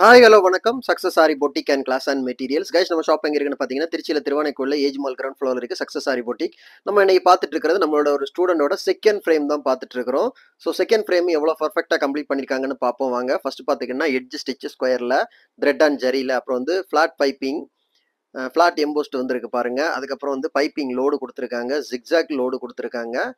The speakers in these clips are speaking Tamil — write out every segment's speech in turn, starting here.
ஹாய் ஹலோ வணக்கம் success sari boutique and class and materials guys நம்ம ஷாப் எங்க இருக்குன்னு பார்த்தீங்கன்னா திருச்சியில் திருவானைக்குள்ள ஏஜ் மால் கிரவுண்ட் ஃப்ளோர் இருக்கு சக்ஸஸ் சாரி பொட்டிக். நம்ம இன்னைக்கு பார்த்துட்டு இருக்கிறது நம்மளோட ஒரு ஸ்டூடெண்டோட செகண்ட் ஃப்ரேம் தான் பார்த்துட்டு இருக்கிறோம். ஸோ செகண்ட் ஃப்ரேம் எவ்வளோ பர்ஃபெக்டாக கம்ப்ளீட் பண்ணியிருக்காங்கன்னு பார்ப்போம் வாங்க. ஃபர்ஸ்ட் பார்த்தீங்கன்னா எட்ஜ் ஸ்டிச் ஸ்கொயரில் த்ரெட் அண்ட் ஜரியில், அப்புறம் வந்து ஃப்ளாட் பைப்பிங், ஃப்ளாட் எம்போஸ்ட் வந்துருக்கு பாருங்க. அதுக்கப்புறம் வந்து பைப்பிங் லோடு கொடுத்துருக்காங்க, ஜிக்ஸாக் லோடு கொடுத்துருக்காங்க.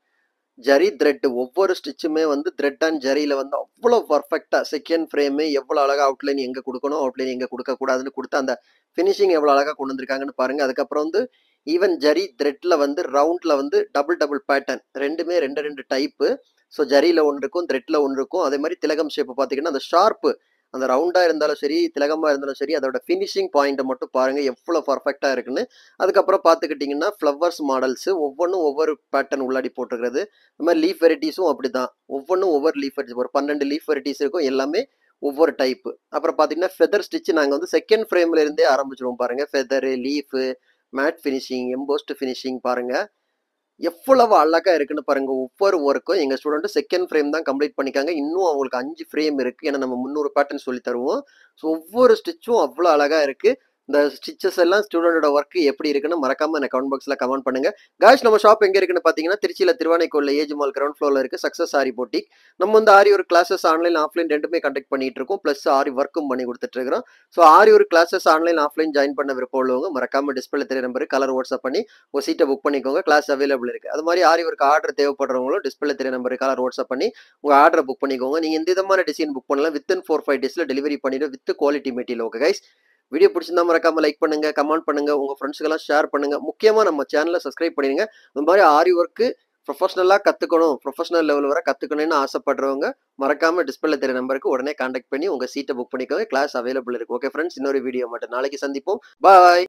ஜரி த்ரெட் ஒவ்வொரு ஸ்டிச்சுமே வந்து த்ரெட் அண்ட் ஜரியில வந்து அவ்வளோ பர்ஃபெக்டா செகண்ட் ஃப்ரேமு எவ்வளோ அழகா அவுட்லைன் எங்க கொடுக்கணும், அவுட்லைன் எங்க கொடுக்க கூடாதுன்னு கொடுத்து அந்த ஃபினிஷிங் எவ்வளோ அழகா கொண்டு வந்திருக்காங்கன்னு பாருங்க. அதுக்கப்புறம் வந்து ஈவன் ஜரி த்ரெட்ல வந்து ரவுண்ட்ல வந்து டபுள் டபுள் பேட்டர்ன் ரெண்டுமே ரெண்டு ரெண்டு டைப்பு. ஸோ ஜரியில ஒன்று இருக்கும், த்ரெட்ல ஒன்று இருக்கும். அதே மாதிரி திலகம் ஷேப் பார்த்தீங்கன்னா அந்த ஷார்ப்பு, அந்த ரவுண்டா இருந்தாலும் சரி திலகமா இருந்தாலும் சரி அதோட ஃபினிஷிங் பாயிண்ட்டை மட்டும் பாருங்க எவ்வளோ பர்ஃபெக்டா இருக்குன்னு. அதுக்கப்புறம் பார்த்துக்கிட்டிங்கன்னா ஃப்ளவர்ஸ் மாடல்ஸ் ஒவ்வொன்றும் ஒவ்வொரு பேட்டர்ன் உள்ளாடி போட்டுருக்கிறது. இந்த மாதிரி லீஃப் வெரைட்டிஸும் அப்படிதான், ஒவ்வொன்றும் ஒவ்வொரு லீஃப் வெரைட்டிஸ், ஒரு 12 லீஃப் வெரைட்டிஸ் இருக்கும், எல்லாமே ஒவ்வொரு டைப்பு. அப்புறம் பார்த்தீங்கன்னா ஃபெதர் ஸ்டிச் நாங்கள் வந்து செகண்ட் ஃப்ரேம்ல இருந்தே ஆரம்பிச்சிருவோம் பாருங்க. Feather, leaf, matte finishing, embossed finishing பாருங்க எவ்வளவு அழகா இருக்குன்னு பாருங்க. ஒவ்வொரு ஒர்க்கும் எங்க ஸ்டூடெண்ட் செகண்ட் ஃப்ரேம் தான் கம்ப்ளீட் பண்ணிக்காங்க. இன்னும் அவங்களுக்கு 5 ஃப்ரேம் இருக்கு. ஏன்னா நம்ம 300 பேட்டர்ன் சொல்லி தருவோம். ஸோ ஒவ்வொரு ஸ்டிச்சும் அவ்வளோ அழகா இருக்கு. இந்த ஸ்டிச்சஸ் எல்லாம் ஸ்டூடெண்டோட ஒர்க் எப்படி இருக்குன்னு மறக்காம எனக்கு கமெண்ட் பாக்ஸ்ல கமெண்ட் பண்ணுங்க. காய்ஸ் நம்ம ஷாப் எங்க இருக்குன்னு பாத்தீங்கன்னா திருச்சியில திருவானைக்கோல்ல ஏஜ் மால் கிரவுண்ட் ஃப்ளோர்ல இருக்கு சக்ஸஸ் ஆரி பொட்டிக். நம்ம வந்து ஆரி ஒரு கிளாஸஸ் ஆன்லைன் ஆஃப்லைன் ரெண்டுமே கண்டக்ட் பண்ணிட்டு இருக்கோம். பிளஸ் ஆரி ஒர்க்கும் பண்ணி கொடுத்துட்டு இருக்கிறோம். ஸோ ஆரி ஒரு கிளாஸஸ் ஆன்லைன் ஆஃப்லைன் ஜாயின் பண்ண விருப்பம் உள்ளவங்க மறக்காம டிஸ்பிளே தெரிய நம்பர் கலர் வாட்ஸ்அப் பண்ணி ஒரு சீட்டை புக் பண்ணிக்கோங்க. கிளாஸ் அவைலபிள் இருக்கு. அது மாதிரி ஆரி ஒர்க் ஆர்டர் தேவைப்படுறவங்களும் டிஸ்பிளே தெரிய நம்பர் கலர் வாட்ஸ்அப் பண்ணி உங்க ஆர்டரை புக் பண்ணிக்கோங்க. நீங்க எந்த விதமான டிசைன் புக் பண்ணலாம். வித்தின் 4-5 டேஸ்ல டெலிவரி பண்ணிட்டு with quality material. Okay guys, video பிடிச்சிருந்தா மறக்காம லைக் பண்ணுங்க, கமெண்ட் பண்ணுங்க, உங்க ஃப்ரெண்ட்ஸ்க்கெல்லாம் ஷேர் பண்ணுங்க. முக்கியமா நம்ம சேனலை சப்ஸ்கிரைப் பண்ணிடுங்க. இந்த மாதிரி ஆரி ஒர்க்கு ப்ரொஃபஷனலா கத்துக்கணும், ப்ரொஃபஷனல் லெவல் வரை கத்துக்கணும்னு ஆசைப்படுறவங்க மறக்காம டிஸ்பிளே தெரிய நம்பருக்கு உடனே கான்டாக்ட் பண்ணி உங்க சீட்டை புக் பண்ணிக்கோங்க. கிளாஸ் அவைலபிள் இருக்கு. ஓகே ஃப்ரெண்ட்ஸ், இன்னொரு வீடியோ மட்டும் நாளைக்கு சந்திப்போம். பாய்.